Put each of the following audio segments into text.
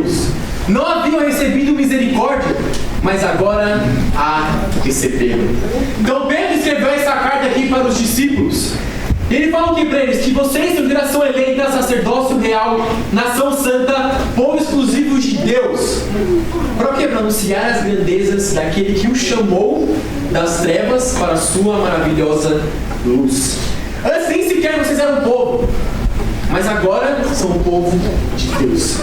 Deus. Não haviam recebido misericórdia, mas agora a receberam. Então Pedro escreveu essa carta aqui para os discípulos. Ele fala o que para eles? Que vocês são geração eleita, sacerdócio real, nação santa, povo exclusivo de Deus. Para quê? Para anunciar as grandezas daquele que o chamou das trevas para a sua maravilhosa luz. Antes nem sequer vocês eram povo, mas agora são o povo de Deus.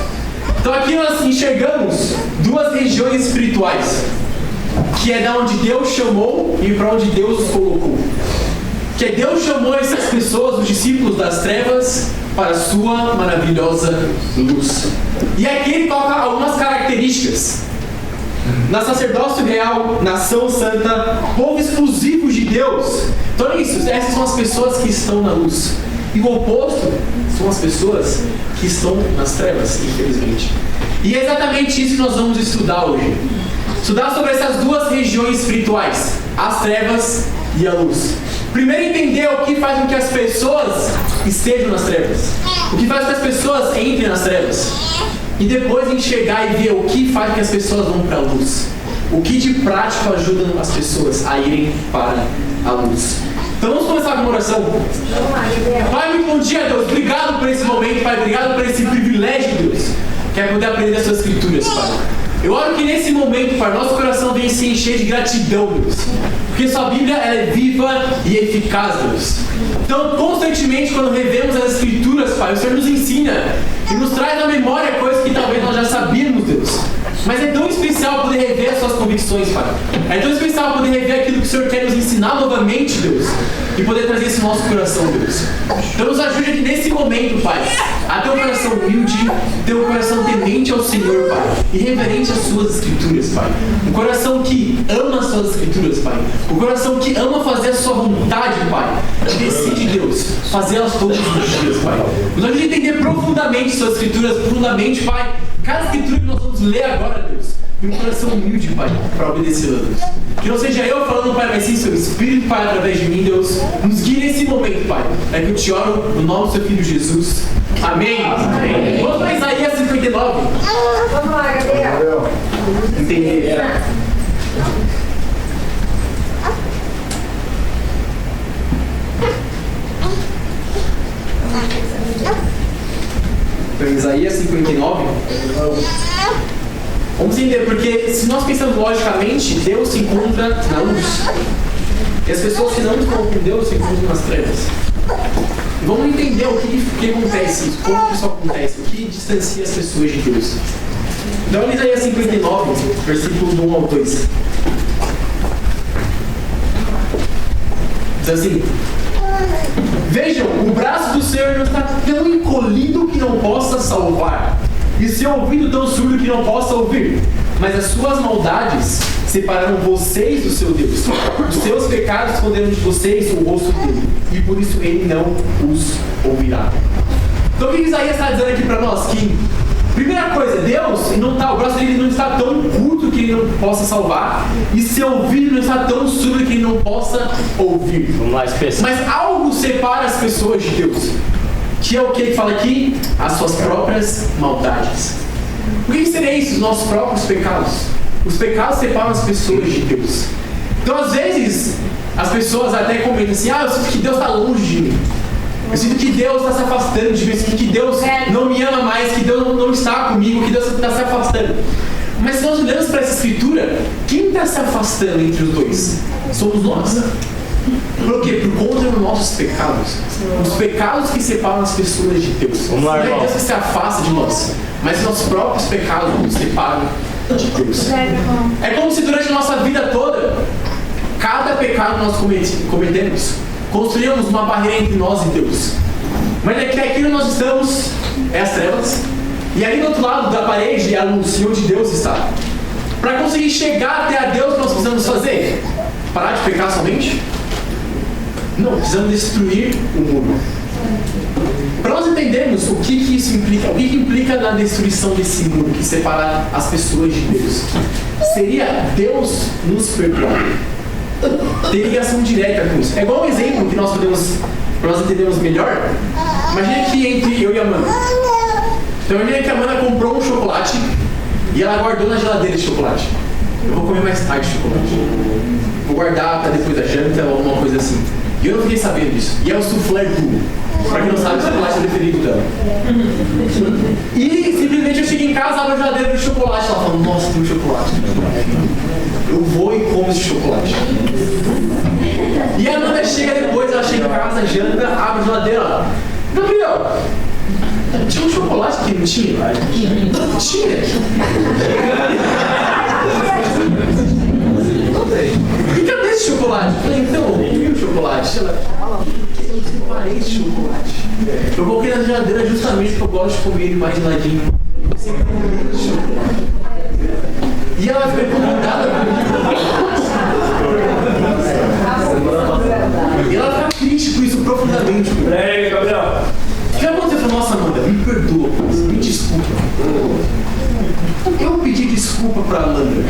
Então aqui nós enxergamos duas regiões espirituais, que é da onde Deus chamou e para onde Deus os colocou. Que Deus chamou essas pessoas, os discípulos das trevas, para a sua maravilhosa luz. E aqui ele coloca algumas características. Na sacerdócio real, nação santa, povo exclusivo de Deus. Então é isso, essas são as pessoas que estão na luz. E o oposto são as pessoas que estão nas trevas, infelizmente. E é exatamente isso que nós vamos estudar hoje. Estudar sobre essas duas regiões espirituais, as trevas e a luz. Primeiro entender o que faz com que as pessoas estejam nas trevas. O que faz com que as pessoas entrem nas trevas. E depois enxergar e ver o que faz com que as pessoas vão para a luz. O que de prático ajuda as pessoas a irem para a luz. Então vamos começar com uma oração. Pai, muito bom dia, Deus. Obrigado por esse momento, Pai. Obrigado por esse privilégio, Deus. Que é poder aprender as suas escrituras, Pai. Eu oro que nesse momento, Pai, nosso coração venha se encher de gratidão, Deus. Porque sua Bíblia ela é viva e eficaz, Deus. Então, constantemente, quando revemos as escrituras, Pai, o Senhor nos ensina e nos traz à memória coisas que talvez nós já sabíamos, Deus. Mas é tão especial poder rever as suas convicções, Pai. É tão especial poder rever aquilo que o Senhor quer nos ensinar novamente, Deus. E poder trazer isso no nosso coração, Deus. Então nos ajude aqui nesse momento, Pai, a ter um coração humilde, ter um coração temente ao Senhor, Pai. E reverente às suas escrituras, Pai. Um coração que ama as suas escrituras, Pai. Um coração que ama fazer a sua vontade, Pai. Que decide, Deus, fazê-las todos os dias, Pai. Nos ajude a entender profundamente suas escrituras, profundamente, Pai. Cada escritura que nós vamos ler agora, Deus, e um coração humilde, Pai, para obedecê-la, Deus. Que não seja eu falando, Pai, mas sim seu Espírito, Pai, através de mim, Deus. Nos guie nesse momento, Pai. É que eu te oro no nome do seu Filho Jesus. Amém. Amém. Vamos para Isaías 59. Vamos lá, Gabriel. Entender. Para Isaías 59. Vamos entender, porque se nós pensamos logicamente, Deus se encontra na luz. E as pessoas que não estão com Deus se encontram nas trevas. E vamos entender o que acontece, como isso acontece, o que distancia as pessoas de Deus. Então, Isaías 59, versículo do 1 ao 2. Diz assim: vejam, o braço do Senhor não está tão encolhido que não possa salvar, e seu ouvido tão surdo que não possa ouvir. Mas as suas maldades separaram vocês do seu Deus. Os seus pecados esconderam de vocês o rosto dele, e por isso ele não os ouvirá. Então o que Isaías está dizendo aqui para nós? Que, primeira coisa, Deus, o braço dele não está tão curto que ele não possa salvar, e seu ouvido não está tão surdo que ele não possa ouvir. Mas algo separa as pessoas de Deus. Que é o que ele fala aqui? As suas próprias maldades. O que seria isso? Os nossos próprios pecados. Os pecados separam as pessoas de Deus. Então, às vezes, as pessoas até comentam assim: eu sinto que Deus está longe de mim. Eu sinto que Deus está se afastando de mim. Eu sinto que Deus não me ama mais, que Deus não está comigo, que Deus está se afastando. Mas se nós olhamos para essa escritura, quem está se afastando entre os dois? Somos nós. Por quê? Por conta dos nossos pecados. Os pecados que separam as pessoas de Deus. Não é Deus que se afasta de nós, mas nossos próprios pecados nos separam de Deus. É como se durante a nossa vida toda, cada pecado que nós cometemos, construímos uma barreira entre nós e Deus. Mas aqui onde nós estamos é as trevas, e ali do outro lado da parede é a luz, onde Deus está. Para conseguir chegar até a Deus, nós precisamos fazer? Parar de pecar somente? Não, precisamos destruir o muro. Para nós entendermos o que isso implica, o que implica na destruição desse muro que separa as pessoas de Deus, seria Deus nos perdoar. Tem ligação direta com isso. É igual um exemplo que nós podemos, para nós entendermos melhor. Imagina que entre eu e a Amanda, Então imagina que a Amanda comprou um chocolate e ela guardou na geladeira esse chocolate. Eu vou comer mais tarde chocolate. Vou guardar para depois da janta ou alguma coisa assim. E eu não fiquei sabendo disso. E é o soufflé doux. Pra quem não sabe, o chocolate é o preferido dela. E simplesmente eu chego em casa, abro a geladeira do chocolate. Ela fala, nossa, tem um chocolate. Eu vou e como esse chocolate. E a Amanda chega depois, ela chega em casa, janta, abre a geladeira. Ela, Gabriel, tinha um chocolate que não tinha? Não tinha. E cadê esse chocolate? Eu falei, então, eu vi o chocolate. Ela, eu separei esse chocolate. Eu coloquei na geladeira justamente porque eu gosto de comer ele mais geladinho. Eu sempre comi esse chocolate. E ela ficou incomodada comigo. E ela fica triste com isso profundamente. Ei, Gabriel. O que aconteceu? Eu falei, nossa, Amanda, me perdoa, me desculpa. Eu pedi desculpa pra Amanda.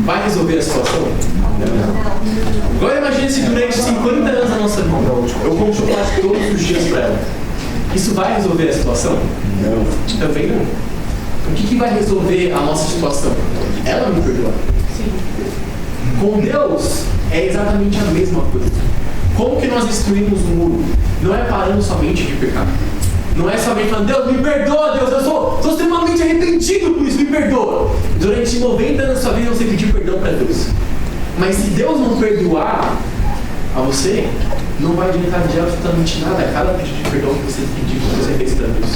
Vai resolver a situação? Não. Agora imagine se durante 50 anos da nossa vida eu como chocolate todos os dias pra ela. Isso vai resolver a situação? Não. Também não. O que vai resolver a nossa situação? Ela me perdoar. Com Deus é exatamente a mesma coisa. Como que nós destruímos o muro? Não é parando somente de pecar. Não é somente falando, Deus, me perdoa, Deus, eu sou extremamente arrependido por isso, me perdoa. Durante 90 anos da sua vida você pediu perdão para Deus. Mas se Deus não perdoar a você, não vai adiantar de absolutamente nada a cada pedido de perdão que você pedir, que você fez para Deus.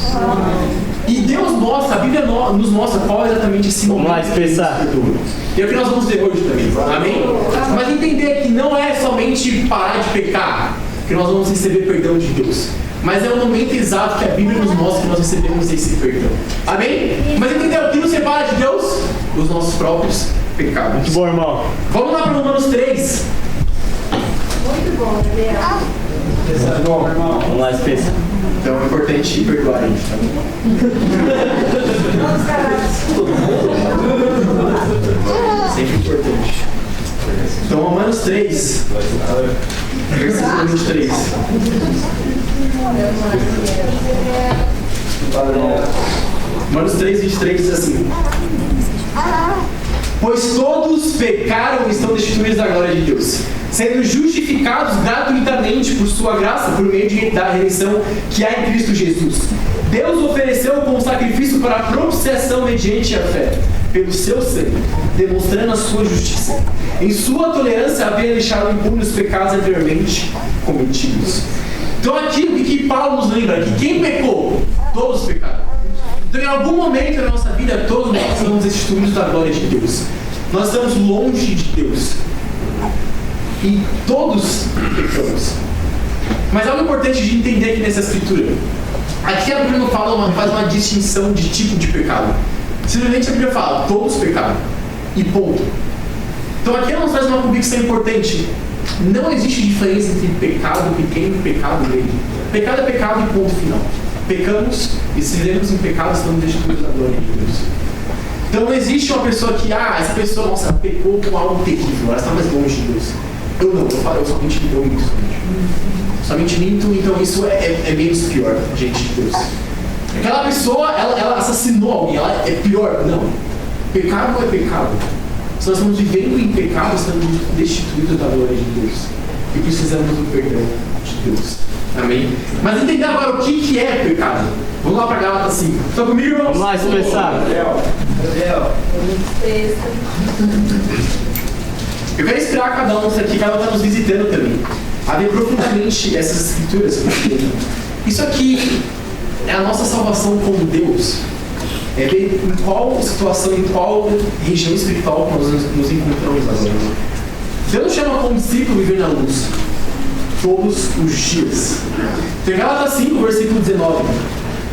E Deus mostra, a Bíblia nos mostra qual é exatamente esse momento. Vamos lá expressar. E é o que nós vamos ver hoje também. Amém? Mas entender que não é somente parar de pecar que nós vamos receber perdão de Deus. Mas é o momento exato que a Bíblia nos mostra que nós recebemos esse perdão. Amém? Mas entendeu? O que nos separa de Deus? Os nossos próprios pecados. Muito bom, irmão. Vamos lá para Romanos 3. Muito bom, Gabriel. Vamos lá expressar. Então é importante perdoar a gente, tá bom? Vamos, caralho. Sempre importante. Então, Romanos 3, versículo 23. Romanos 3, 23 diz assim: pois todos pecaram e estão destituídos da glória de Deus, sendo justificados gratuitamente por sua graça, por meio da redenção que há em Cristo Jesus. Deus ofereceu como sacrifício para a propiciação mediante a fé, pelo seu sangue, demonstrando a sua justiça. Em sua tolerância havia deixado impunes os pecados anteriormente cometidos. Então aqui o que Paulo nos lembra? Que quem pecou? Todos pecaram. Então em algum momento da nossa vida, todos nós estamos destituídos da glória de Deus. Nós estamos longe de Deus. E todos pecamos. Mas algo importante de entender aqui nessa escritura. Aqui a Bíblia não faz uma distinção de tipo de pecado. Simplesmente a Bíblia fala, todos pecaram. E ponto. Então aqui ela nos traz uma convicção importante. Não existe diferença entre pecado pequeno e pecado grande. Pecado é pecado e ponto final. Pecamos e se vivemos em pecado, estamos destituídos da glória de Deus. Então não existe uma pessoa que, essa pessoa, nossa, pecou com algo terrível, ela está mais longe de Deus. Eu não, eu somente minto. Somente minto, então isso é menos pior, gente de Deus. Aquela pessoa, ela assassinou alguém, ela é pior. Não. Pecado é pecado. Se nós estamos vivendo em pecado, estamos destituídos da glória de Deus. E precisamos do perdão de Deus. Amém? Mas entender agora o que é pecado. Vamos lá para Gálatas 5. Estão comigo, irmãos? Vamos lá expressar. Eu quero inspirar cada um aqui, cada um está nos visitando também, a ver profundamente essas escrituras. Isso aqui é a nossa salvação como Deus. É ver em qual situação, em qual região espiritual nós nos encontramos agora. Deus nos chama como discípulo viver na luz todos os dias. Então, Gálatas 5, versículo 19.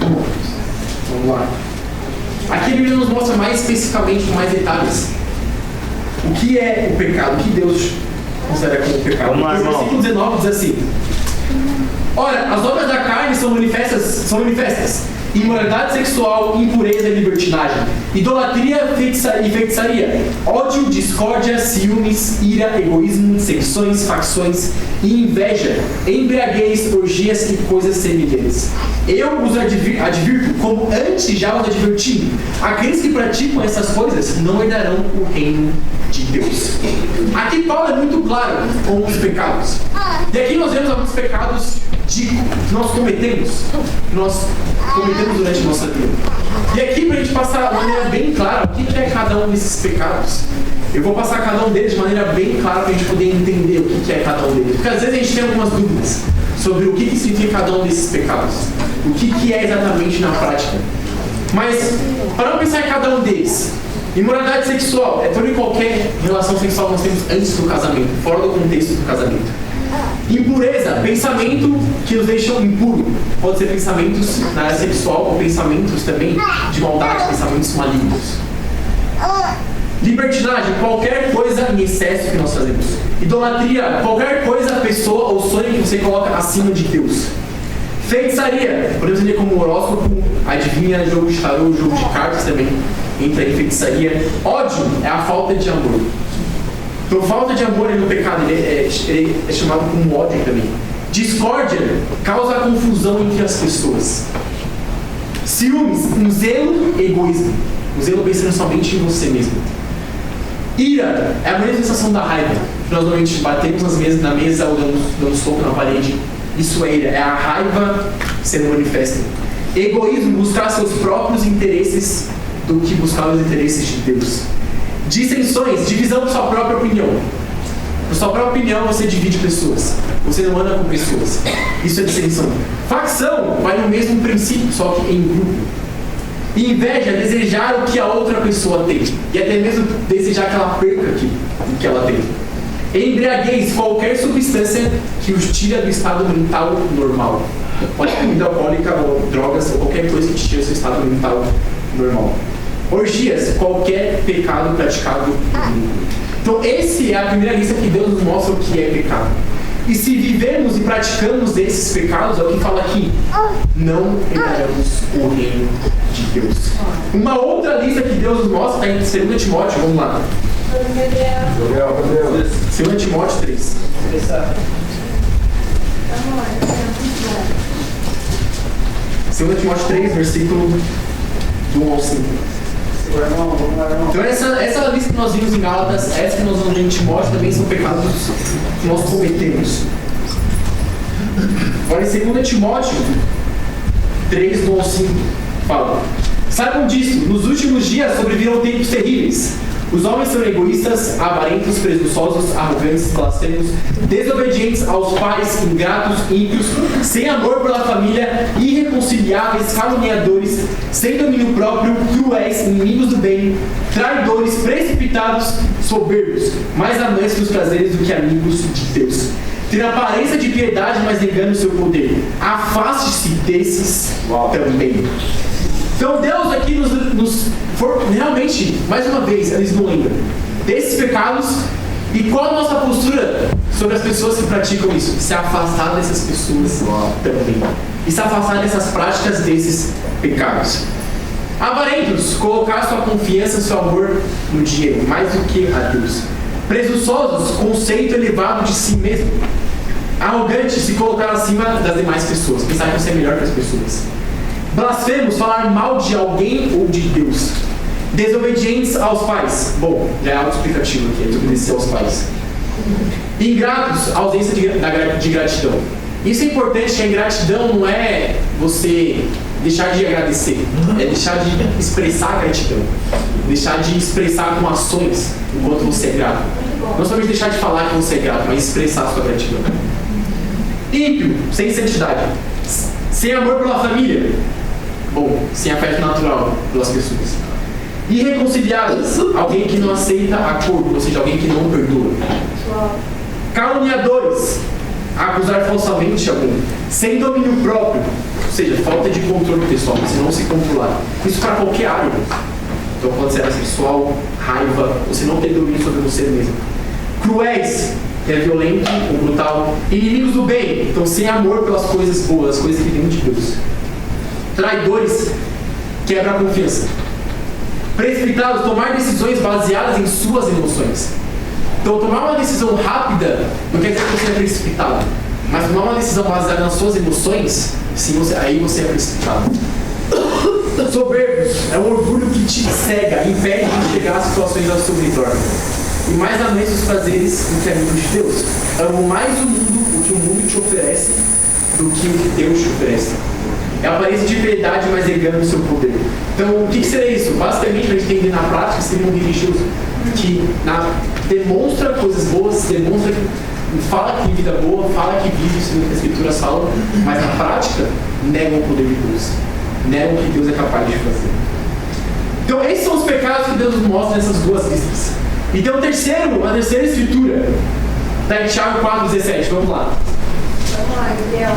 Vamos lá. Aqui a Bíblia nos mostra mais especificamente, com mais detalhes, o que é o pecado, o que Deus considera como pecado. Vamos lá, o versículo 19 diz assim: ora, as obras da carne quais são manifestas: imoralidade sexual, impureza e libertinagem, idolatria e feitiçaria, ódio, discórdia, ciúmes, ira, egoísmo, dissensões, facções e inveja, embriaguez, orgias e coisas semelhantes. Eu os advirto, como antes já os adverti: aqueles que praticam essas coisas não herdarão o reino de Deus. Aqui Paulo é muito claro com os pecados. E aqui nós vemos alguns pecados que nós cometemos durante a nossa vida. E aqui, para a gente passar de maneira bem clara o que é cada um desses pecados, eu vou passar cada um deles de maneira bem clara para a gente poder entender o que é cada um deles. Porque às vezes a gente tem algumas dúvidas sobre o que significa cada um desses pecados, o que é exatamente na prática. Mas, para não pensar em cada um deles, imoralidade sexual é toda e qualquer relação sexual que nós temos antes do casamento, fora do contexto do casamento. Impureza, pensamento que nos deixam impuros. Pode ser pensamentos na área sexual ou pensamentos também de maldade, pensamentos malignos. Libertinagem, qualquer coisa em excesso que nós fazemos. Idolatria, qualquer coisa, pessoa ou sonho que você coloca acima de Deus. Feitiçaria, podemos entender como horóscopo, adivinha, jogo de tarô, jogo de cartas também entra em feitiçaria. Ódio é a falta de amor. Então, falta de amor no pecado ele é chamado como ódio também. Discórdia causa confusão entre as pessoas. Ciúmes, um zelo, egoísmo. Um zelo pensando somente em você mesmo. Ira é a manifestação da raiva. Nós normalmente batemos na mesa ou dando soco na parede. Isso é ira, é a raiva sendo manifesta. Egoísmo, buscar seus próprios interesses do que buscar os interesses de Deus. Dissensões, divisão por sua própria opinião. Por sua própria opinião você divide pessoas. Você não anda com pessoas. Isso é dissensão. Facção vai no mesmo princípio, só que em grupo. E inveja é desejar o que a outra pessoa tem. E até mesmo desejar que ela perca o que ela tem. Embriaguez, qualquer substância que os tira do estado mental normal. Pode ser comida alcoólica ou drogas ou qualquer coisa que te tire do seu estado mental normal. Orgias, qualquer pecado praticado. Então, essa é a primeira lista que Deus nos mostra o que é pecado. E se vivemos e praticamos esses pecados, é o que fala aqui: não herdaremos o reino de Deus. Uma outra lista que Deus nos mostra está em 2 Timóteo, vamos lá. 2 Timóteo 3. 2 Timóteo 3, versículo do 1 ao 5. Então essa lista que nós vimos em Gálatas, essa que nós vimos em Timóteo, também são pecados que nós cometemos. Agora em 2 Timóteo 3, do 1 ao 5, fala: saibam disso, nos últimos dias sobrevirão tempos terríveis. Os homens são egoístas, avarentos, presunçosos, arrogantes, blasfemos, desobedientes aos pais, ingratos, ímpios, sem amor pela família, irreconciliáveis, caluniadores, sem domínio próprio, cruéis, inimigos do bem, traidores, precipitados, soberbos, mais amantes dos prazeres do que amigos de Deus. Tendo aparência de piedade, mas engana o seu poder. Afaste-se desses também. Então Deus aqui realmente, mais uma vez, eles não lembram desses pecados. E qual a nossa postura sobre as pessoas que praticam isso? Se afastar dessas pessoas também. E se afastar dessas práticas, desses pecados. Avarentos, colocar sua confiança, seu amor no dinheiro, mais do que a Deus. Presunçosos, conceito elevado de si mesmo. Arrogantes, se colocar acima das demais pessoas, pensar que você é melhor que as pessoas. Blasfemos, falar mal de alguém ou de Deus. Desobedientes aos pais. Bom, já é autoexplicativo aqui, é desobedecer aos pais. Ingratos, ausência de gratidão. Isso é importante, que a ingratidão não é você deixar de agradecer, é deixar de expressar gratidão. Deixar de expressar com ações o quanto você é grato. Não somente deixar de falar que você é grato, mas expressar a sua gratidão. Ímpio, sem santidade. Sem amor pela família. Bom, sem afeto natural pelas pessoas. Irreconciliados, alguém que não aceita acordo, ou seja, alguém que não perdoa. Caluniadores, acusar falsamente alguém. Sem domínio próprio, ou seja, falta de controle pessoal, você não se controlar. Isso para qualquer área. Então pode ser sexual, raiva, você não ter domínio sobre você mesmo. Cruéis, é violento ou brutal. Inimigos do bem, então sem amor pelas coisas boas, as coisas que vêm de Deus. Traidores, quebra a confiança. Precipitados, tomar decisões baseadas em suas emoções. Então tomar uma decisão rápida não quer dizer que você é precipitado. Mas tomar uma decisão baseada nas suas emoções, sim, aí você é precipitado. Soberbos é um orgulho que te cega, impede de chegar às situações ao seu redor. E mais amem os prazeres do que amigos de Deus. Amo mais o que o mundo te oferece do que o que Deus te oferece. É a aparência de piedade, mas negando o seu poder. Então, o que seria isso? Basicamente, a gente entender na prática, seria um religioso que demonstra coisas boas, demonstra que fala que vida boa, fala que vive segundo o que as Escrituras falam, mas na prática, nega o poder de Deus. Nega o que Deus é capaz de fazer. Então, esses são os pecados que Deus nos mostra nessas duas listas. Então, a terceira escritura está em Tiago 4,17. Vamos lá. Vamos lá, Gabriel.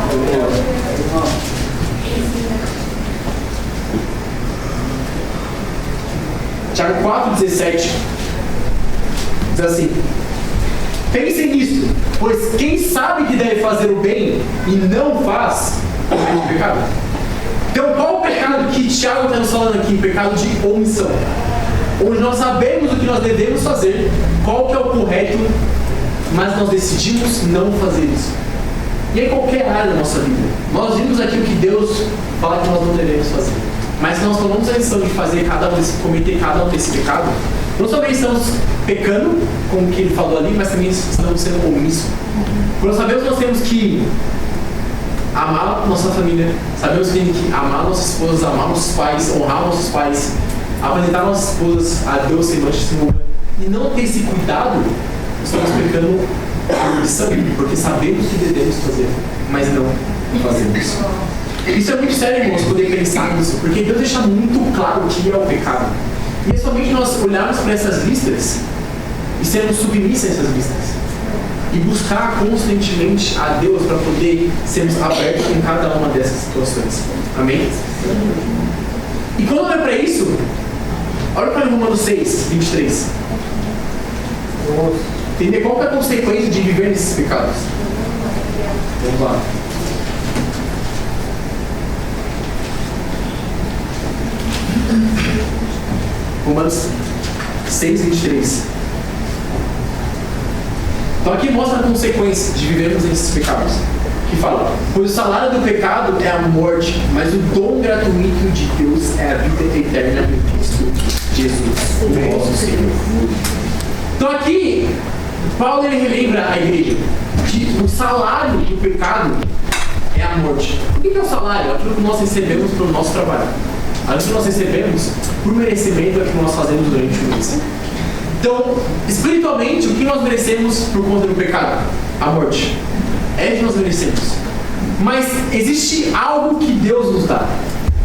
Tiago 4,17 diz assim: pensem nisto, pois quem sabe que deve fazer o bem e não faz, comete pecado. Então, qual o pecado que Tiago está nos falando aqui? Pecado de omissão. Onde nós sabemos o que nós devemos fazer, qual que é o correto, mas nós decidimos não fazer isso. E em qualquer área da nossa vida. Nós vimos aqui o que Deus fala que nós não devemos fazer. Mas se nós tomamos a decisão de cometer cada um desse pecado, não somente estamos pecando, como que ele falou ali, mas também estamos sendo omissos. Quando sabemos que nós temos que amar nossa família, sabemos que temos que amar nossas esposas, amar nossos pais, honrar nossos pais, apresentar nossas esposas a Deus sem mancha sem ruga, e não ter esse cuidado, estamos pecando a omissão, porque sabemos o que devemos fazer, mas não fazemos. Isso é muito sério, irmãos, poder pensar nisso, porque Deus deixa muito claro o que é o pecado. E é somente nós olharmos para essas listas e sermos submissos a essas listas. E buscar constantemente a Deus para poder sermos abertos em cada uma dessas situações. Amém? E quando olha para isso, olha para Romanos 6, 23. Entender qual é a consequência de viver nesses pecados. Vamos lá. Romanos 6, 23. Então aqui mostra a consequência de vivermos nesses pecados. Que fala: pois o salário do pecado é a morte, mas o dom gratuito de Deus é a vida eterna em Cristo Jesus, o nosso Senhor. Então aqui, Paulo ele relembra a igreja que o salário do pecado é a morte. O que é o salário? Aquilo que nós recebemos pelo nosso trabalho. Aquilo que nós recebemos por merecimento é o que nós fazemos durante o mês. Então, espiritualmente, o que nós merecemos por conta do pecado? A morte. É o que nós merecemos. Mas existe algo que Deus nos dá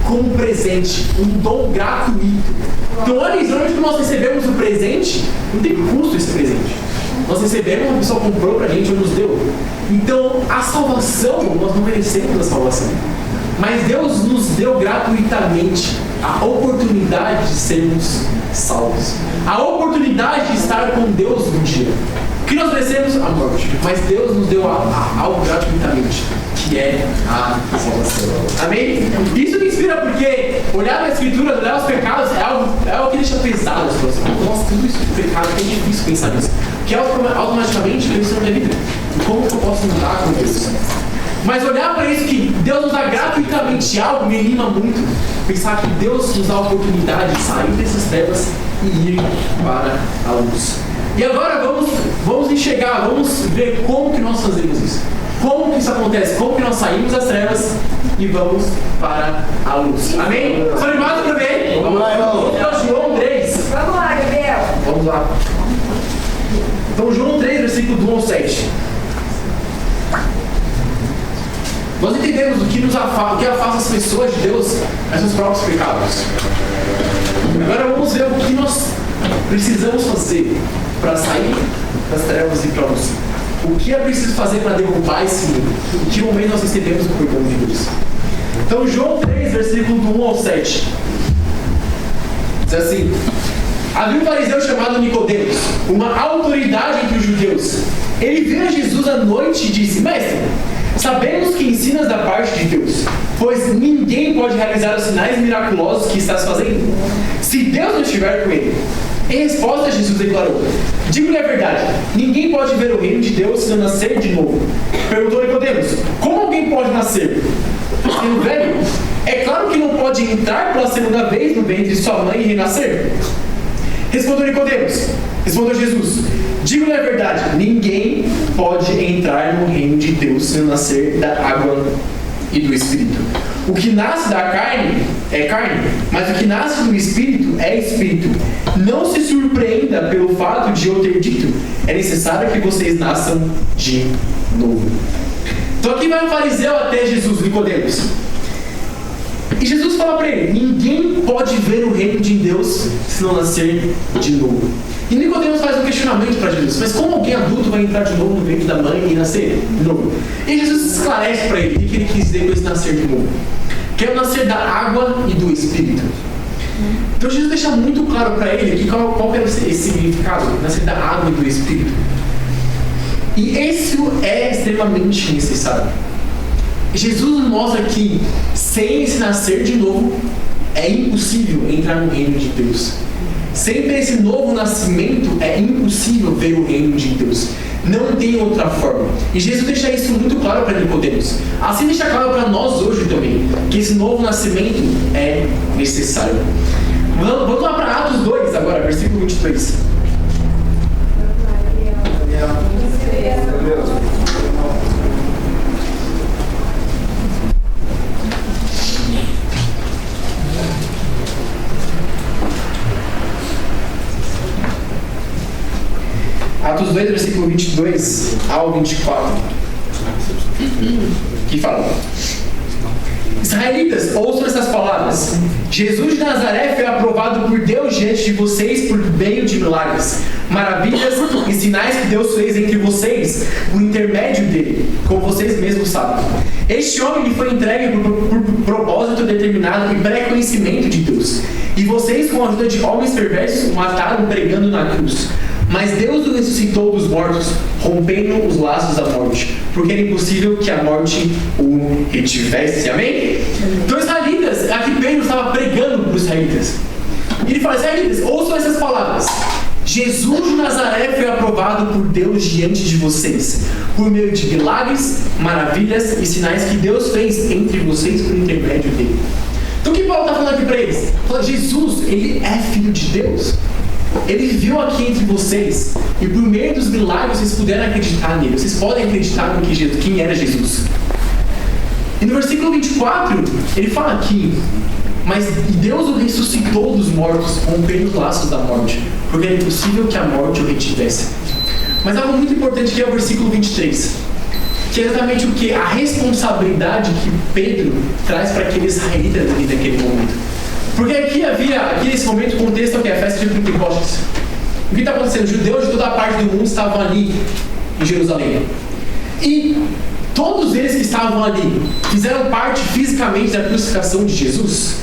como presente, um dom gratuito. Então, olha isso, onde nós recebemos o presente, não tem custo esse presente. Nós recebemos, uma pessoa comprou pra gente ou nos deu. Então, a salvação, nós não merecemos a salvação. Mas Deus nos deu gratuitamente a oportunidade de sermos salvos. A oportunidade de estar com Deus um dia. O que nós merecemos? A morte. Mas Deus nos deu algo gratuitamente, que é a salvação. Amém? Isso me inspira porque olhar para a Escritura, olhar os pecados, é algo que deixa pesado as coisas. Nossa, tudo isso de pecado, é difícil pensar nisso. Porque automaticamente pensa na minha vida. E como que eu posso mudar com Deus? Mas olhar para isso que Deus nos dá gratuitamente algo me anima muito. Pensar que Deus nos dá a oportunidade de sair dessas trevas e ir para a luz. E agora vamos enxergar, vamos ver como que nós fazemos isso. Como que isso acontece? Como que nós saímos das trevas e vamos para a luz. Amém? Estão animados para ver? Vamos lá, irmão. Vamos para João 3. Vamos lá, Gabriel. Vamos lá. Então, João 3, versículo do 1 ao 7. Nós entendemos o que afasta as pessoas de Deus é seus próprios pecados. Agora vamos ver o que nós precisamos fazer para sair das trevas e para a luz. O que é preciso fazer para derrubar esse mundo? Em que momento nós recebemos o perdão de Deus? Então, João 3, versículo do 1 ao 7. Diz assim: Havia um fariseu chamado Nicodemos, uma autoridade entre os judeus. Ele veio a Jesus à noite e disse: Mestre, sabemos que ensinas da parte de Deus, pois ninguém pode realizar os sinais miraculosos que estás fazendo, se Deus não estiver com ele. Em resposta, Jesus declarou: digo-lhe a verdade, ninguém pode ver o reino de Deus se não nascer de novo. Perguntou Nicodemos: como alguém pode nascer sendo velho? É claro que não pode entrar pela segunda vez no ventre de sua mãe e renascer. Respondeu Nicodemos. Respondeu Jesus: digo-lhe a verdade, ninguém pode entrar no reino de Deus se não nascer da água e do Espírito. O que nasce da carne é carne, mas o que nasce do Espírito é Espírito. Não se surpreenda pelo fato de eu ter dito: é necessário que vocês nasçam de novo. Então aqui vai um fariseu até Jesus, Nicodemos. E Jesus fala para ele: ninguém pode ver o reino de Deus se não nascer de novo. E Nicodemos faz um questionamento para Jesus: mas como alguém adulto vai entrar de novo no ventre da mãe e nascer de novo? E Jesus esclarece para ele o que ele quis dizer com esse nascer de novo: que é o nascer da água e do Espírito. Então Jesus deixa muito claro para ele que qual é esse significado: nascer da água e do Espírito. E isso é extremamente necessário. Jesus nos mostra que sem esse nascer de novo é impossível entrar no reino de Deus. Sem ter esse novo nascimento é impossível ver o reino de Deus. Não tem outra forma. E Jesus deixa isso muito claro para Nicodemos. Assim deixa claro para nós hoje também, que esse novo nascimento é necessário. Vamos lá para Atos 2 agora, versículo 22. Atos 2, versículo 22 ao 24, que fala: Israelitas, ouçam essas palavras. Jesus de Nazaré foi aprovado por Deus diante de vocês por meio de milagres, maravilhas e sinais que Deus fez entre vocês por intermédio dele, como vocês mesmos sabem. Este homem lhe foi entregue por propósito determinado e pré-conhecimento de Deus. E vocês, com a ajuda de homens perversos, o mataram pregando na cruz. Mas Deus o ressuscitou dos mortos, rompendo os laços da morte, porque era impossível que a morte o retivesse. Amém? Então, israelitas, aqui Pedro estava pregando para os israelitas. E ele fala: israelitas, ouçam essas palavras. Jesus de Nazaré foi aprovado por Deus diante de vocês, por meio de milagres, maravilhas e sinais que Deus fez entre vocês por intermédio dele. Então, o que Paulo está falando aqui para eles? Fala: Jesus, ele é filho de Deus. Ele viveu aqui entre vocês e por meio dos milagres vocês puderam acreditar nele. Vocês podem acreditar no que Jesus, quem era Jesus. E no versículo 24 ele fala aqui: mas Deus o ressuscitou dos mortos, rompendo os laços da morte, porque era impossível que a morte o retivesse. Mas algo muito importante que é o versículo 23, que é exatamente o que? A responsabilidade que Pedro traz para aqueles israelitas ali naquele momento. Porque aqui nesse momento, o contexto é o que? A festa de Pentecostes. O que está acontecendo? Os judeus de toda a parte do mundo estavam ali em Jerusalém. E todos eles que estavam ali fizeram parte fisicamente da crucificação de Jesus?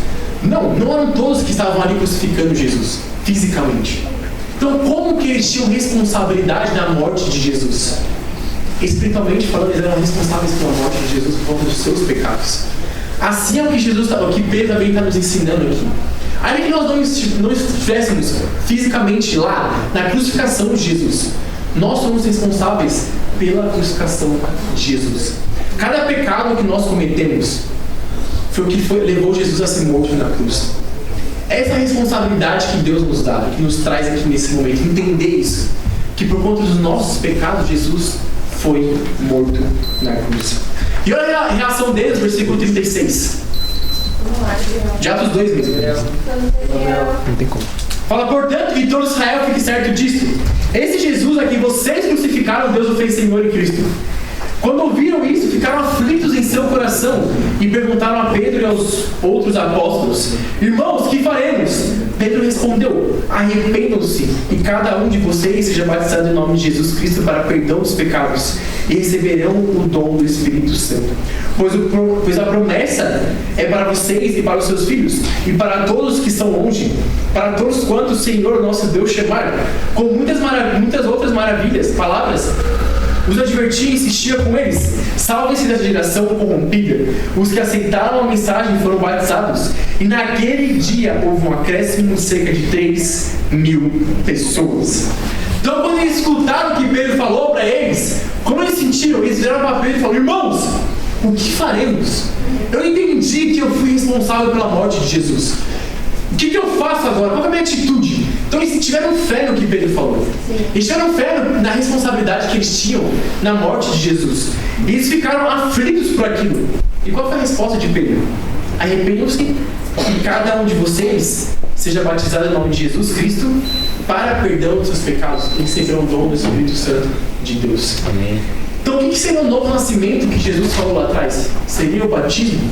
Não eram todos que estavam ali crucificando Jesus, fisicamente. Então, como que eles tinham responsabilidade na morte de Jesus? Espiritualmente falando, eles eram responsáveis pela morte de Jesus por conta dos seus pecados. Assim é o que Pedro também está nos ensinando aqui. Ainda que nós não estivéssemos fisicamente lá, na crucificação de Jesus, nós somos responsáveis pela crucificação de Jesus. Cada pecado que nós cometemos foi o que levou Jesus a ser morto na cruz. Essa é a responsabilidade que Deus nos dá, que nos traz aqui nesse momento. Entender isso, que por conta dos nossos pecados, Jesus foi morto na cruz. E olha a reação deles, versículo 36. De Atos 2 mesmo. Não tem como. Fala: portanto, que todo Israel fique certo disso. Esse Jesus a quem vocês crucificaram, Deus o fez Senhor e Cristo. Quando ouviram isso, ficaram aflitos em seu coração e perguntaram a Pedro e aos outros apóstolos: irmãos, que faremos? Pedro respondeu: arrependam-se e cada um de vocês seja batizado em nome de Jesus Cristo para perdão dos pecados, e receberão o dom do Espírito Santo. Pois a promessa é para vocês e para os seus filhos, e para todos que estão longe, para todos quantos o Senhor nosso Deus chamar, com muitas outras palavras, os advertia e insistia com eles: salvem-se dessa geração corrompida. Os que aceitaram a mensagem foram batizados, e naquele dia houve um acréscimo de cerca de 3.000 pessoas. Então, quando eles escutaram o que Pedro falou para eles, como eles sentiram? Eles vieram para Pedro e falaram: irmãos, o que faremos? Eu entendi que eu fui responsável pela morte de Jesus. O que eu faço agora? Qual é a minha atitude? Então eles tiveram fé no que Pedro falou. Eles tiveram fé na responsabilidade que eles tinham na morte de Jesus. E eles ficaram aflitos por aquilo. E qual foi a resposta de Pedro? Arrependam-se e cada um de vocês seja batizado em nome de Jesus Cristo para perdão dos seus pecados e receberão o dom do Espírito Santo de Deus. Amém. Então o que seria o novo nascimento que Jesus falou lá atrás? Seria o batismo.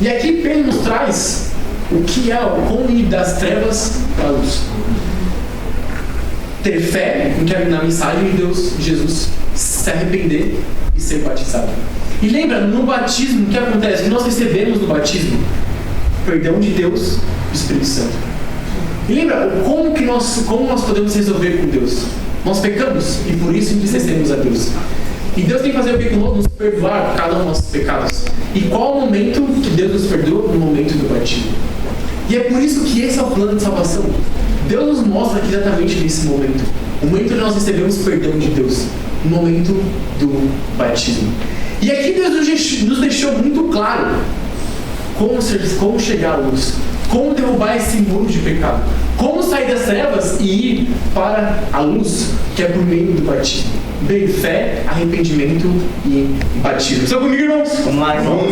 E aqui Pedro nos traz o que é o como ir das trevas para a luz. Ter fé na mensagem de Deus, Jesus, se arrepender e ser batizado. E lembra, no batismo, o que acontece? O que nós recebemos no batismo? Perdão de Deus e Espírito Santo. E lembra, como nós podemos resolver com Deus? Nós pecamos e por isso entristecemos a Deus. E Deus tem que fazer o que conosco? Nos perdoar por cada um dos nossos pecados. E qual o momento que Deus nos perdoa? No momento do batismo. E é por isso que esse é o plano de salvação. Deus nos mostra aqui exatamente nesse momento. O momento em que nós recebemos perdão de Deus. O momento do batismo. E aqui Deus nos deixou muito claro como chegar à luz. Como derrubar esse muro de pecado. Como sair das trevas e ir para a luz, que é por meio do batismo. Bem, fé, arrependimento e batismo. Estão comigo, irmãos? Vamos lá, irmãos.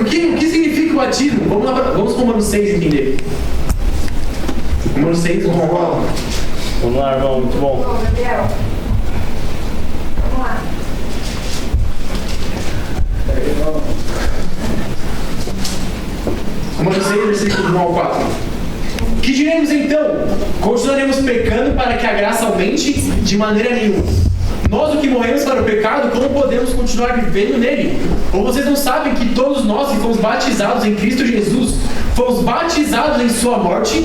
O que significa o batismo? Vamos para Romanos 6 entender. Romanos 6, vamos lá. Vamos lá, irmão. Muito bom. Bom, Gabriel. Vamos lá. Romanos 6, versículos 1 ao 4. Que diremos então? Continuaremos pecando para que a graça aumente? De maneira nenhuma. Nós, o que morremos para o pecado, como podemos continuar vivendo nele? Ou vocês não sabem que todos nós que fomos batizados em Cristo Jesus, fomos batizados em sua morte?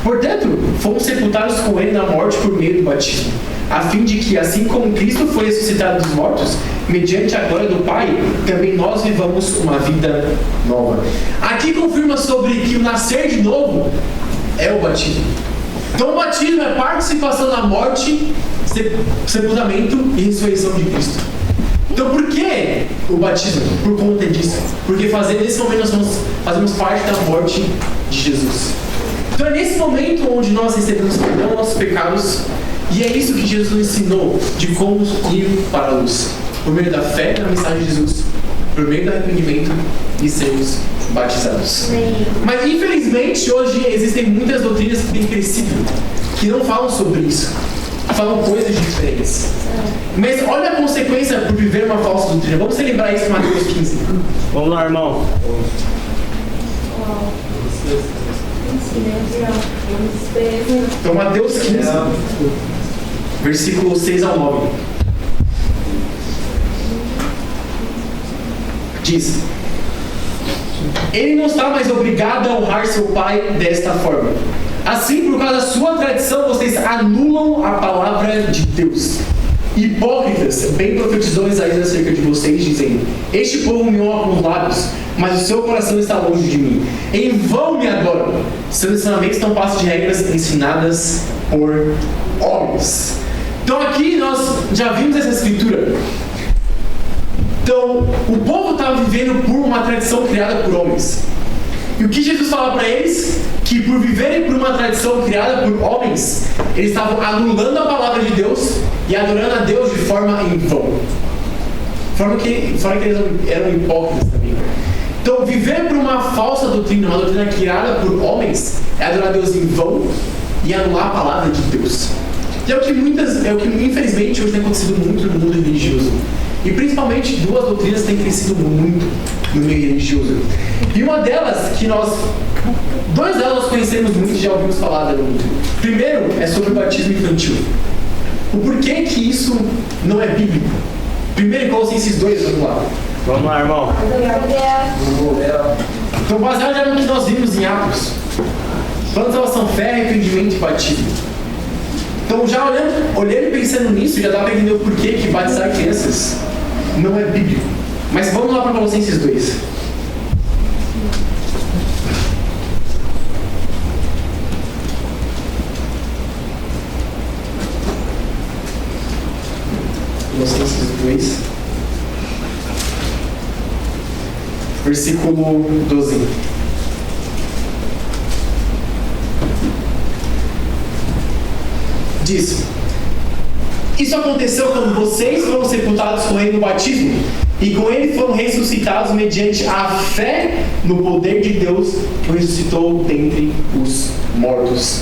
Portanto, fomos sepultados com ele na morte por meio do batismo, a fim de que, assim como Cristo foi ressuscitado dos mortos, mediante a glória do Pai, também nós vivamos uma vida nova. Aqui confirma sobre que o nascer de novo é o batismo. Então o batismo é participação na morte, sepultamento e ressurreição de Cristo. Então por que o batismo? Por conta disso. Porque nesse momento nós fazemos parte da morte de Jesus. Então é nesse momento onde nós recebemos perdão dos nossos pecados. E é isso que Jesus nos ensinou, de como ir para a luz. Por meio da fé na mensagem de Jesus, por meio do arrependimento e sermos batizados. Mas infelizmente hoje existem muitas doutrinas que têm crescido, que não falam sobre isso. Falam coisas diferentes. Mas olha a consequência por viver uma falsa doutrina. Vamos celebrar isso em Mateus 15. Vamos lá, irmão. Então Mateus 15, versículo 6 ao 9. Diz: ele não está mais obrigado a honrar seu pai desta forma. Assim, por causa da sua tradição, vocês anulam a palavra de Deus. Hipócritas, bem profetizou Isaías acerca de vocês, dizendo: este povo me honra com os lábios, mas o seu coração está longe de mim. Em vão me adoram. Seus ensinamentos não passam de regras ensinadas por homens. Então aqui nós já vimos essa escritura. Então, o povo estava vivendo por uma tradição criada por homens. E o que Jesus fala para eles? Que por viverem por uma tradição criada por homens, eles estavam anulando a palavra de Deus e adorando a Deus de forma em vão. Fora que eles eram hipócritas também. Então, viver por uma falsa doutrina, uma doutrina criada por homens, é adorar a Deus em vão e anular a palavra de Deus. E é o que infelizmente hoje tem acontecido muito no mundo religioso. E principalmente duas doutrinas têm crescido muito no meio religioso. E uma delas, duas delas nós conhecemos muito e já ouvimos falar muito. Primeiro é sobre o batismo infantil. O porquê que isso não é bíblico. 1 Colossenses 2, vamos lá. Vamos lá, irmão. Então, baseado já no que nós vimos em Atos, plano de salvação, fé, arrependimento e batismo. Então, já olhando e pensando nisso, já dá para entender o porquê que batizar crianças não é bíblico. Mas vamos lá para Colossenses 2. Colossenses 2, versículo 12. Diz: isso aconteceu quando vocês foram sepultados com ele no batismo, e com ele foram ressuscitados mediante a fé no poder de Deus que o ressuscitou dentre os mortos.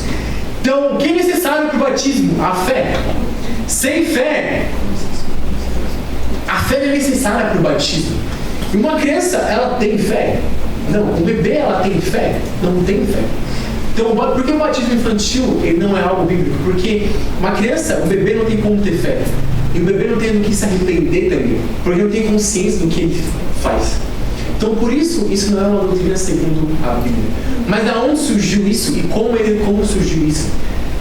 Então, o que é necessário para o batismo? A fé. Sem fé, a fé não é necessária para o batismo. E uma criança, ela tem fé? Não. Um bebê, ela tem fé? Não tem fé. Então, por que o batismo infantil ele não é algo bíblico? Porque uma criança, um bebê não tem como ter fé. E o bebê não tem do que se arrepender também. Porque não tem consciência do que ele faz. Então, por isso, isso não é uma doutrina segundo a Bíblia. Mas da onde surgiu isso e como surgiu isso?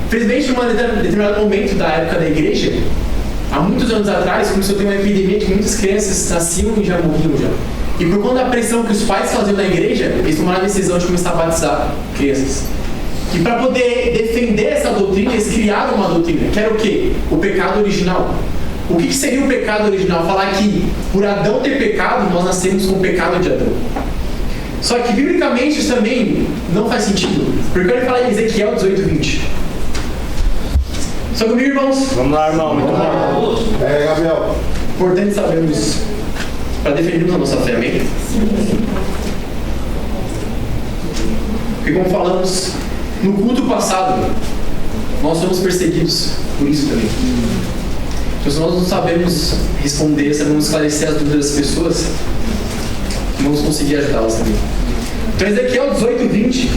Infelizmente, em um determinado momento da época da igreja, há muitos anos atrás, começou a ter uma epidemia que muitas crianças nasciam e já morriam já. E por conta da pressão que os pais faziam na igreja, eles tomaram a decisão de começar a batizar crianças. E para poder defender essa doutrina, eles criaram uma doutrina, que era o quê? O pecado original. O que seria o pecado original? Falar que por Adão ter pecado, nós nascemos com o pecado de Adão. Só que biblicamente isso também não faz sentido. Porque ele fala em Ezequiel 18:20. Só comigo, irmãos? Vamos lá, irmão. Muito bom. Gabriel. Importante sabermos para defendermos a nossa fé, amém? Porque como falamos no culto passado, nós somos perseguidos por isso também. Então, se nós não sabemos responder, sabemos esclarecer as dúvidas das pessoas, não vamos conseguir ajudá-las também. Então, Ezequiel 18:20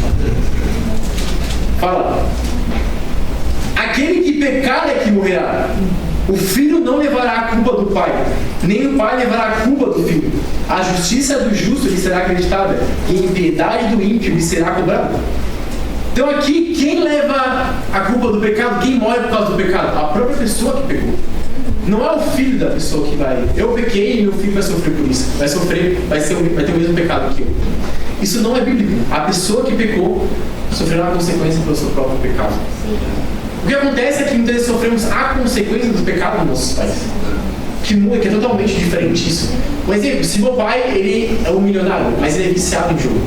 fala: aquele que pecar é que morrerá. O filho não levará a culpa do pai, nem o pai levará a culpa do filho. A justiça do justo lhe será acreditada, e a impiedade do ímpio lhe será cobrada. Então aqui, quem leva a culpa do pecado, quem morre por causa do pecado? A própria pessoa que pecou. Não é o filho da pessoa que vai. Eu pequei e meu filho vai sofrer por isso. Vai ter o mesmo pecado que eu. Isso não é bíblico. A pessoa que pecou sofrerá a consequência pelo seu próprio pecado. O que acontece é que muitas vezes sofremos a consequência do pecado dos nossos pais. Que é totalmente diferente isso. Por exemplo, se meu pai ele é um milionário, mas ele é viciado em jogo.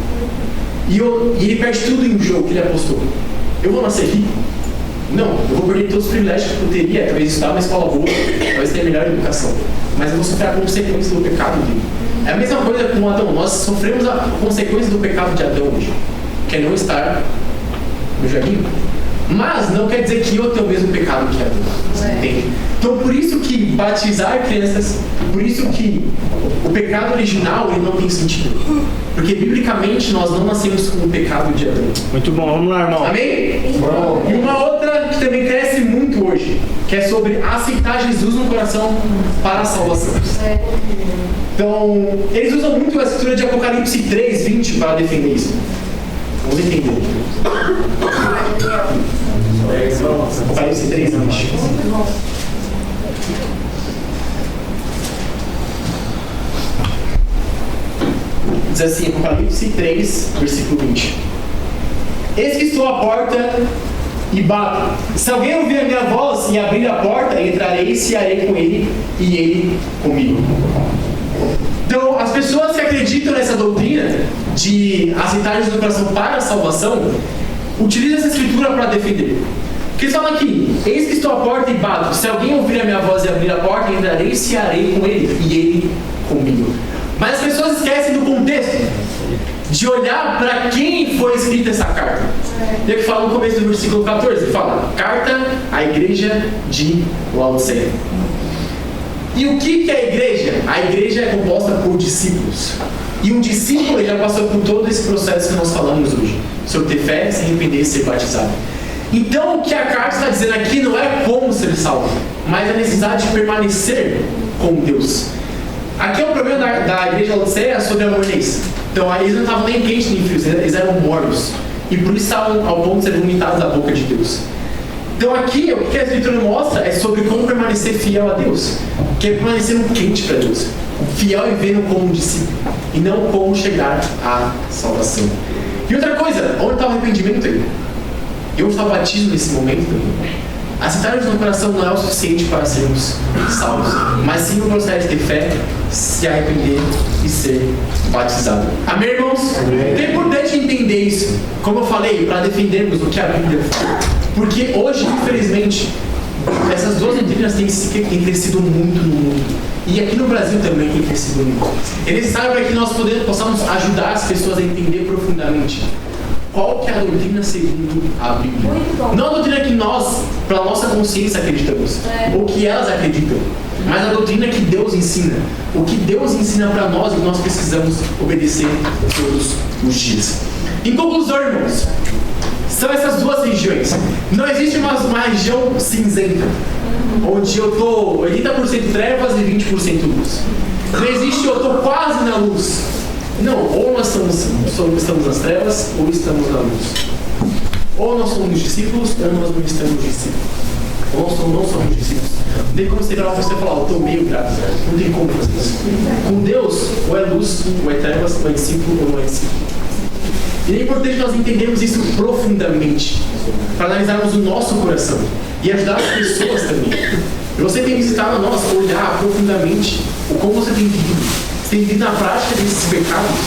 E ele perde tudo em um jogo que ele apostou. Eu vou nascer rico? Não, eu vou perder todos os privilégios que eu teria, talvez estudar uma escola boa, talvez ter a melhor educação. Mas eu vou sofrer a consequência do pecado dele. É a mesma coisa com Adão. Nós sofremos a consequência do pecado de Adão hoje, que é não estar no jardim. Mas não quer dizer que eu tenho o mesmo pecado que Adão. Entende? Então por isso que batizar crianças, por isso que o pecado original ele não tem sentido. Porque biblicamente nós não nascemos com o pecado de Adão. Muito bom, vamos lá, irmão. Amém? Bom. E uma outra que também cresce muito hoje, que é sobre aceitar Jesus no coração para a salvação. Então, eles usam muito a escritura de Apocalipse 3:20 para defender isso. Vamos entender. Apocalipse 3:20. Diz assim, Apocalipse 3, versículo 20. Eis que estou à porta e bato. Se alguém ouvir a minha voz e abrir a porta, entrarei e cearei com ele e ele comigo. Então, as pessoas que acreditam nessa doutrina de aceitar Jesus no coração para a salvação, utilizam essa escritura para defender. Porque eles falam aqui, eis que estou à porta e bato. Se alguém ouvir a minha voz e abrir a porta, entrarei e cearei com ele e ele comigo. Mas as pessoas esquecem do contexto de olhar para quem foi escrita essa carta. E aqui fala no começo do versículo 14, fala, carta à igreja de Laodiceia. E o que é a igreja? A igreja é composta por discípulos. E um discípulo já passou por todo esse processo que nós falamos hoje, sobre ter fé, se arrepender e ser batizado. Então o que a carta está dizendo aqui não é como ser salvo, mas a necessidade de permanecer com Deus. Aqui é o problema da igreja de Laodiceia sobre a mornez. Então eles não estavam nem quentes nem frios, eles eram mornos. E por isso estavam ao ponto de ser vomitados da boca de Deus. Então aqui, o que a Escritura mostra é sobre como permanecer fiel a Deus. Que é permanecer no quente para Deus. Fiel e vendo como um discípulo. E não como chegar à salvação. E outra coisa, onde está o arrependimento aí? E onde está o batismo nesse momento também? Aceitar isso no coração não é o suficiente para sermos salvos, mas sim o processo de ter fé, se arrepender e ser batizado. Amém, irmãos? Amém. Então é importante entender isso, como eu falei, para defendermos o que a Bíblia fala. Porque hoje, infelizmente, essas duas doutrinas têm crescido muito no mundo. E aqui no Brasil também tem crescido muito. É necessário para que nós possamos ajudar as pessoas a entender profundamente qual que é a doutrina segundo a Bíblia. Não a doutrina que nós, para a nossa consciência, acreditamos, ou que elas acreditam, mas a doutrina que Deus ensina. O que Deus ensina para nós e nós precisamos obedecer todos os dias. Em conclusão, irmãos, são essas duas regiões. Não existe uma região cinzenta, onde eu estou 80% trevas e 20% luz. Não existe eu estou quase na luz. Não, ou nós estamos nas trevas, ou estamos na luz. Ou nós somos discípulos, ou nós não estamos discípulos. Ou nós não somos discípulos. Não tem como você virar para você e falar, eu estou meio grato. Não tem como fazer isso. Com Deus, ou é luz, ou é trevas, ou é discípulo, ou não é discípulo. E é importante nós entendermos isso profundamente, para analisarmos o nosso coração e ajudar as pessoas também. E você tem visitado a nós olhar profundamente o como você tem vivido. Você tem vivido na prática desses pecados,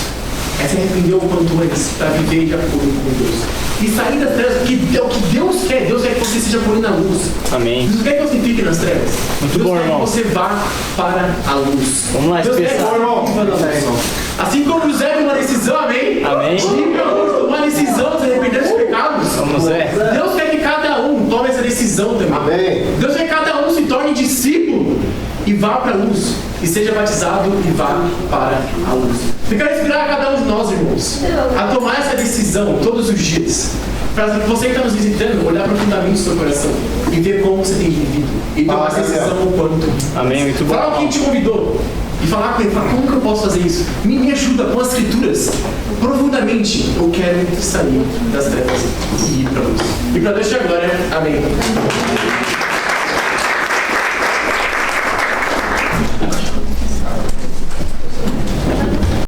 é se arrepender o quanto antes para viver de acordo com Deus. E sair das trevas, porque é o que Deus quer. Deus quer que você seja por na luz. Amém. Deus quer que você fique nas trevas. Muito Deus bom, quer irmão. que você vá para a luz. Vamos lá, Deus quer que expressar. você viva na luz. Assim como José tomou uma decisão, amém? Amém. Tomou uma decisão de se arrepender dos pecados. Vamos ver. Deus quer que cada um tome essa decisão também. Amém. Deus quer que cada um se torne discípulo e vá para a luz. E seja batizado e vá para a luz. Eu quero inspirar cada um de nós, irmãos, a tomar essa decisão todos os dias. Para você que está nos visitando, olhar profundamente no seu coração e ver como você tem vivido. E tomar essa decisão o quanto. Amém, muito bom. Falar quem te convidou. E falar com ele, falar, como que eu posso fazer isso? Me ajuda com as escrituras. Profundamente, eu quero sair das trevas e ir para a luz. E para Deus te agora, amém.